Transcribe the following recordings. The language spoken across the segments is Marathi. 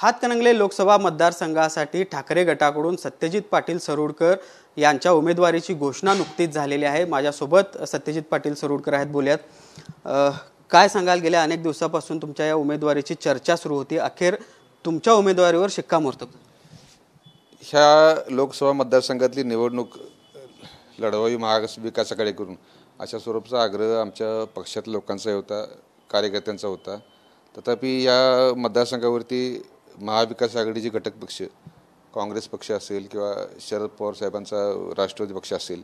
हातकणंगले लोकसभा मतदारसंघासाठी ठाकरे गटाकडून सत्यजित पाटील सरोडकर यांच्या उमेदवारीची घोषणा नुकतीच झालेली आहे। माझ्यासोबत सत्यजित पाटील सरोडकर आहेत, बोलूयात। काय सांगाल, गेल्या अनेक दिवसापासून तुमच्या या उमेदवारीची चर्चा सुरू होती, अखेर तुमच्या उमेदवारीवर शिक्कामोर्तब? ह्या लोकसभा मतदारसंघातली निवडणूक लढवावी महाविकास आघाडीकडून अशा स्वरूपाचा आग्रह आमच्या पक्षातल्या लोकांचा होता, कार्यकर्त्यांचा होता। तथापि या मतदारसंघावरती महाविकास आघाडीचे घटक पक्ष काँग्रेस पक्ष असेल किंवा शरद पवार साहेबांचा राष्ट्रवादी पक्ष असेल,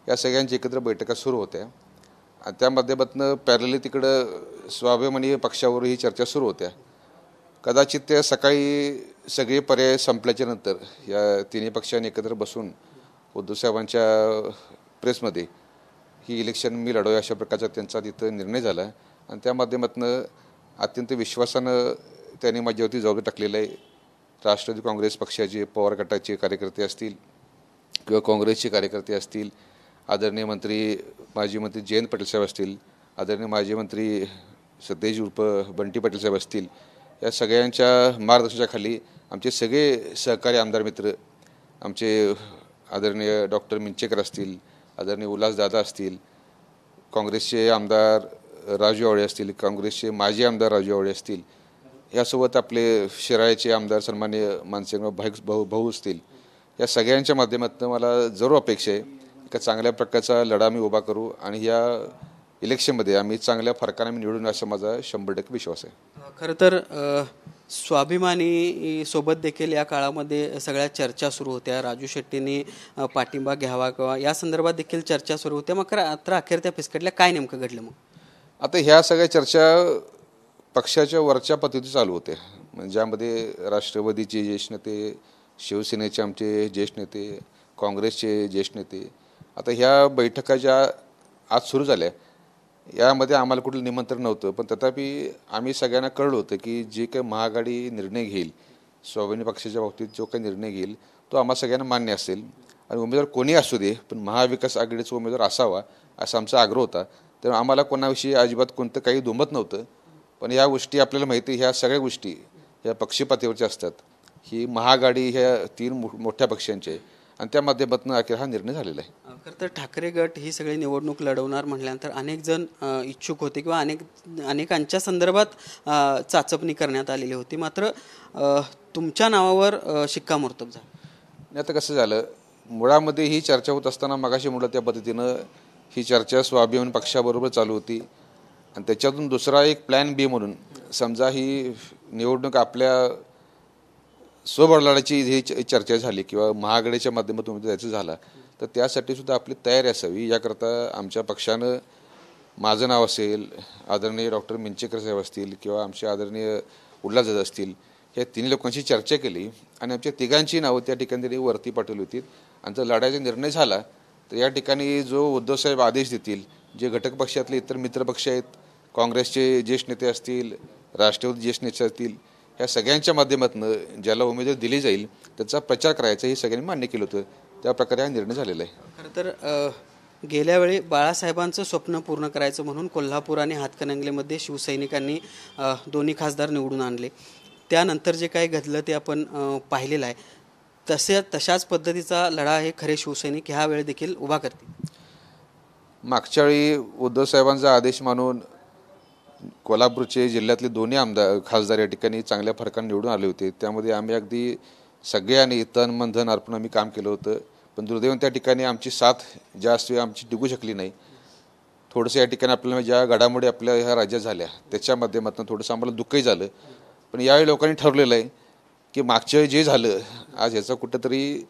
या सगळ्यांची एकत्र बैठका सुरू होत्या आणि त्या माध्यमातून पॅरलली तिकडं स्वाभिमानी पक्षावरही चर्चा सुरू होत्या। कदाचित त्या सकाळी सगळे पर्याय संपल्याच्या नंतर या तिन्ही पक्षांनी एकत्र बसून उद्धव साहेबांच्या प्रेसमध्ये ही इलेक्शन मी लढवूया अशा प्रकारचा त्यांचा तिथं निर्णय झाला आणि त्या माध्यमातून अत्यंत विश्वासानं त्यांनी माझ्यावरती जबाबदारी टाकलेलं आहे। राष्ट्रवादी काँग्रेस पक्षाचे पवार गटाचे कार्यकर्ते असतील किंवा काँग्रेसचे कार्यकर्ते असतील, आदरणीय माजी मंत्री जयंत पाटील साहेब असतील, आदरणीय माजी मंत्री सतेज उर्फ बंटी पाटील साहेब असतील, या सगळ्यांच्या मार्गदर्शनाखाली आमचे सगळे सहकारी आमदार मित्र, आमचे आदरणीय डॉक्टर मिंचेकर असतील, आदरणीय उल्हासदादा असतील, काँग्रेसचे आमदार राजू आवळे असतील, काँग्रेसचे माजी आमदार राजू आवळे असतील, यासोबत आपले शिराळ्याचे आमदार सन्माननीय मानसिंगराव भाऊ असतील, या सगळ्यांच्या माध्यमातून मला जरूर अपेक्षा आहे एका चांगल्या प्रकारचा लढा मी उभा करू आणि या इलेक्शनमध्ये आम्ही चांगल्या फरकाने निवडून असा माझा 100% विश्वास आहे। खरं तर स्वाभिमानी सोबत देखील या काळामध्ये सगळ्या चर्चा सुरू होत्या, राजू शेट्टींनी पाठिंबा घ्यावा किंवा या संदर्भात देखील चर्चा सुरू होत्या। मग तर अखेर त्या फिसकटल्या, काय नेमकं घडलं? मग आता ह्या सगळ्या चर्चा पक्षाच्या वरच्या पद्धती चालू होते, म्हणजे ज्यामध्ये राष्ट्रवादीचे ज्येष्ठ नेते, शिवसेनेचे आमचे ज्येष्ठ नेते, काँग्रेसचे ज्येष्ठ नेते, आता ह्या बैठका ज्या आज सुरू झाल्या यामध्ये आम्हाला कुठलं निमंत्रण नव्हतं, पण तथापि आम्ही सगळ्यांना कळलं होतं की जे काही महाआघाडी निर्णय घेईल, स्वाभिमानी पक्षाच्या बाबतीत जो काही निर्णय घेईल तो आम्हा सगळ्यांना मान्य असेल आणि उमेदवार कोणी असू दे पण महाविकास आघाडीचा उमेदवार असावा असा आमचा आग्रह होता। तर आम्हाला कोणाविषयी अजिबात कोणतं काही दुमत नव्हतं, पण या गोष्टी आपल्याला माहिती, ह्या सगळ्या गोष्टी ह्या पक्षपातीवरच्या असतात। ही महाआघाडी ह्या 3 मोठ्या पक्षांचे आणि त्या माध्यमातून अखेर हा निर्णय झालेला आहे। खरं तर ठाकरे गट ही सगळी निवडणूक लढवणार म्हटल्यानंतर अनेक जण इच्छुक होते किंवा अनेकांच्या संदर्भात चाचपणी करण्यात आलेली होती, मात्र तुमच्या नावावर शिक्कामोर्तब झालं। आता कसं झालं, मुळामध्ये ही चर्चा होत असताना मगाशी मुळात त्या पद्धतीनं ही चर्चा स्वाभिमानी पक्षाबरोबर चालू होती आणि त्याच्यातून दुसरा एक प्लॅन बी म्हणून समजा ही निवडणूक आपल्या स्वबळाची ही चर्चा झाली किंवा महाआघाडीच्या माध्यमातून जायचं झाला तर त्यासाठी सुद्धा आपली तयारी असावी, याकरता आमच्या पक्षानं माझं नाव असेल, आदरणीय डॉक्टर मिंचेकर साहेब असतील किंवा आमचे आदरणीय उल्हासदादा असतील, ह्या 3 लोकांशी चर्चा केली आणि आमच्या तिघांची नावं त्या ठिकाणी त्यांनी वरती पाठवली होती आणि जर लढायचा निर्णय झाला तर या ठिकाणी जो उद्धव साहेब आदेश देतील, जे घटक पक्षातले इतर मित्रपक्ष आहेत, काँग्रेसचे ज्येष्ठ नेते असतील, राष्ट्रवादी ज्येष्ठ नेते असतील, ह्या सगळ्यांच्या माध्यमातून ज्याला उमेदवारी दिली जाईल त्याचा प्रचार करायचा हे सगळ्यांनी मान्य केलं होतं, त्या प्रकारे हा निर्णय झालेला आहे। खरं तर गेल्या वेळी बाळासाहेबांचं स्वप्न पूर्ण करायचं म्हणून कोल्हापूर आणि हातकणंगलेमध्ये शिवसैनिकांनी दोन्ही खासदार निवडून आणले, त्यानंतर जे काही घडलं ते आपण पाहिलेलं आहे। तशाच पद्धतीचा लढा हे खरे शिवसैनिक ह्या वेळी देखील उभा करतील। मागच्या वेळी उद्धव साहेबांचा आदेश मानून कोल्हापूरचे जिल्ह्यातले दोन्ही खासदार या ठिकाणी चांगल्या फरकाने निवडून आले होते, त्यामध्ये आम्ही अगदी सगळ्यांनी तन मन धन अर्पण आम्ही काम केलं होतं, पण दुर्दैवाने त्या ठिकाणी आमची साथ जास्त वेळ आमची टिकू शकली नाही। थोडंसं या ठिकाणी आपल्याला ज्या घडामोडी आपल्या ह्या राज्यात झाल्या त्याच्या माध्यमातून थोडंसं आम्हाला दुःखही झालं, पण यावेळी लोकांनी ठरवलेलं आहे की मागच्या जे झालं आज ह्याचा कुठंतरी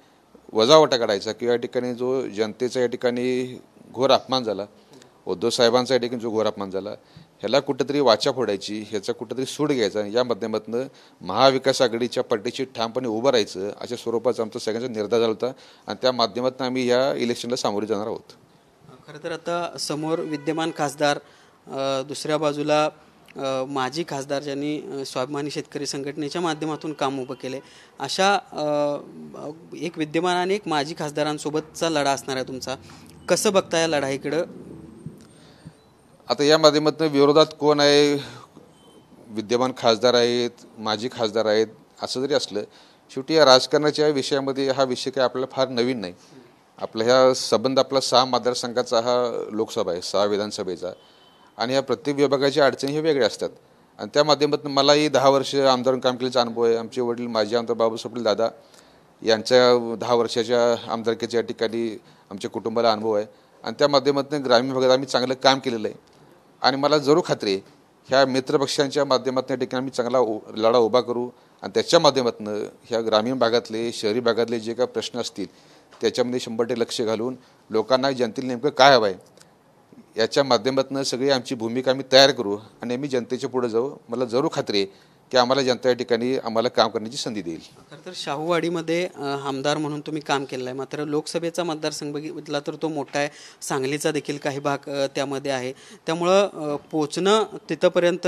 वजावटा काढायचा किंवा या ठिकाणी जो जनतेचा या ठिकाणी घोर अपमान झाला, उद्धव साहेबांचा या ठिकाणी जो घोर अपमान झाला, ह्याला कुठंतरी वाचा फोडायची, ह्याचा कुठंतरी सूड घ्यायचा, या माध्यमातून महाविकास आघाडीच्या पाठीशी ठामपणे उभं राहायचं अशा स्वरूपाचा आमचा सगळ्यांचा निर्धार झाला होता आणि त्या माध्यमातून आम्ही या इलेक्शनला सामोरे जाणार आहोत। खरं तर आता समोर विद्यमान खासदार, दुसऱ्या बाजूला माजी खासदार ज्यांनी स्वाभिमानी शेतकरी संघटनेच्या माध्यमातून काम उभं केले, अशा एक विद्यमान आणि एक माजी खासदारांसोबतचा लढा असणार आहे तुमचा। कसं बघता या लढाईकडं? आता या माध्यमातून विरोधात कोण आहे, विद्यमान खासदार आहेत, माजी खासदार आहेत असं जरी असलं, शेवटी या राजकारणाच्या विषयामध्ये हा विषय काय आपल्याला फार नवीन नाही. आपला ह्या संबंध आपला 6 मतदारसंघाचा हा लोकसभा आहे, 6 विधानसभेचा, आणि या प्रत्येक विभागाच्या अडचणी हे वेगळ्या असतात. आणि त्या माध्यमातून मलाही 10 वर्ष आमदार काम केल्याचा अनुभव आहे. आमचे वडील माजी आमदार बाबासाहेब पाटील दादा यांच्या 10 वर्षाच्या आमदारकीच्या ठिकाणी आमच्या कुटुंबाला अनुभव आहे. आणि त्या माध्यमातून ग्रामीण भागात आम्ही चांगलं काम केलेलं आहे. आणि मला जरूर खात्री आहे ह्या मित्रपक्षांच्या माध्यमातून या ठिकाणी आम्ही चांगला लढा उभा करू आणि त्याच्या माध्यमातून ह्या ग्रामीण भागातले शहरी भागातले जे काही प्रश्न असतील त्याच्यामध्ये 100% लक्ष घालून लोकांना जनतेला नेमकं काय हवं आहे याच्या माध्यमातून सगळी आमची भूमिका आम्ही तयार करू आणि आम्ही जनतेच्या पुढे जाऊ. मला जरूर खात्री आहे की आम्हाला जनता या ठिकाणी आम्हाला काम करण्याची संधी देईल. खरं तर शाहूवाडीमध्ये आमदार म्हणून तुम्ही काम केलं आहे, मात्र लोकसभेचा मतदारसंघ बघितला तर तो मोठा आहे. सांगलीचा देखील काही भाग त्यामध्ये आहे. त्यामुळं पोचणं तिथंपर्यंत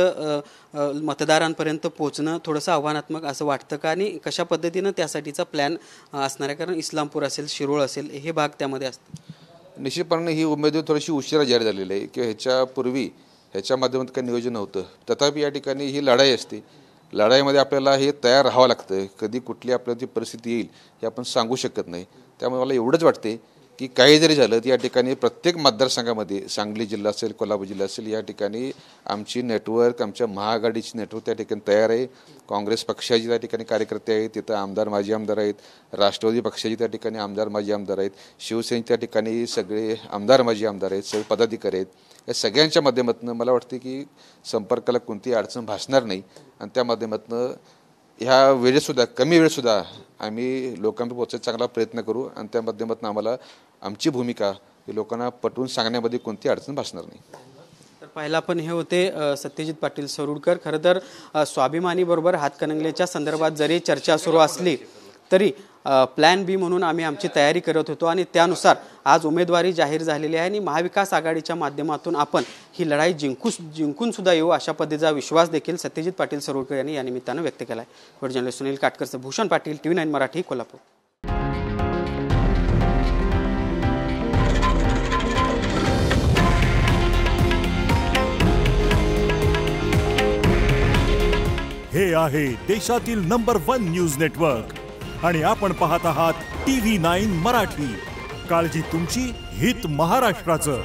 मतदारांपर्यंत पोचणं थोडंसं आव्हानात्मक असं वाटतं का, आणि कशा पद्धतीनं त्यासाठीचा प्लॅन असणार आहे? कारण इस्लामपूर असेल, शिरोळ असेल, हे भाग त्यामध्ये असतात. निश्चितपणे ही उमेदवारी थोडीशी उशिरा जाहीर झालेली आहे किंवा ह्याच्यापूर्वी ह्याच्या माध्यमातून काही नियोजन नव्हतं. तथापि या ठिकाणी ही लढाई असते. लढाईमध्ये आपल्याला हे तयार राहावं लागतं. कधी कुठली आपल्याला ती परिस्थिती येईल हे आपण सांगू शकत नाही. त्यामुळे मला एवढंच वाटते की काही जरी झालं तर या ठिकाणी प्रत्येक मतदारसंघामध्ये, सांगली जिल्हा असेल, कोल्हापूर जिल्हा असेल, या ठिकाणी आमची नेटवर्क, आमच्या महाआघाडीची नेटवर्क त्या ठिकाणी तयार आहे. काँग्रेस पक्षाचे त्या ठिकाणी कार्यकर्ते आहेत, तिथं आमदार माजी आमदार आहेत, राष्ट्रवादी पक्षाचे त्या ठिकाणी आमदार माजी आमदार आहेत, शिवसेनेच्या त्या ठिकाणी सगळे आमदार माजी आमदार आहेत, सगळे पदाधिकारी आहेत. या सगळ्यांच्या माध्यमातून मला वाटते की संपर्काला कोणतीही अडचण भासणार नाही. आणि त्या माध्यमातून ह्या वेळेतसुद्धा, कमी वेळेतसुद्धा आम्ही लोकांपर्यंत पोहोचायचा चांगला प्रयत्न करू. आणि त्या माध्यमातून आम्हाला आमची भूमिका ही लोकांना पटवून सांगण्यामध्ये कोणती अडचण भासणार नाही. तर पहिला पण हे होते सत्यजित पाटील सरोडकर. खरं तर स्वाभिमानीबरोबर हातकणंगलेच्या संदर्भात जरी चर्चा सुरू असली तरी प्लॅन बी म्हणून आम्ही आमची तयारी करत होतो आणि त्यानुसार आज उमेदवारी जाहीर झालेली आहे आणि महाविकास आघाडीच्या माध्यमातून आपण ही लढाई जिंकून सुद्धा येऊ अशा पद्धतीचा विश्वास देखील सत्यजित पाटील सरोडकर यांनी या निमित्तानं व्यक्त केला आहे. व्हिडिओ जर्नलिस्ट सुनील काटकरचं भूषण पाटील, TV9 मराठी, कोल्हापूर. हे आहे देशातील नंबर 1 न्यूज नेटवर्क आणि आपण पाहत आहात TV9 मराठी. काळजी तुमची, हित महाराष्ट्राचं.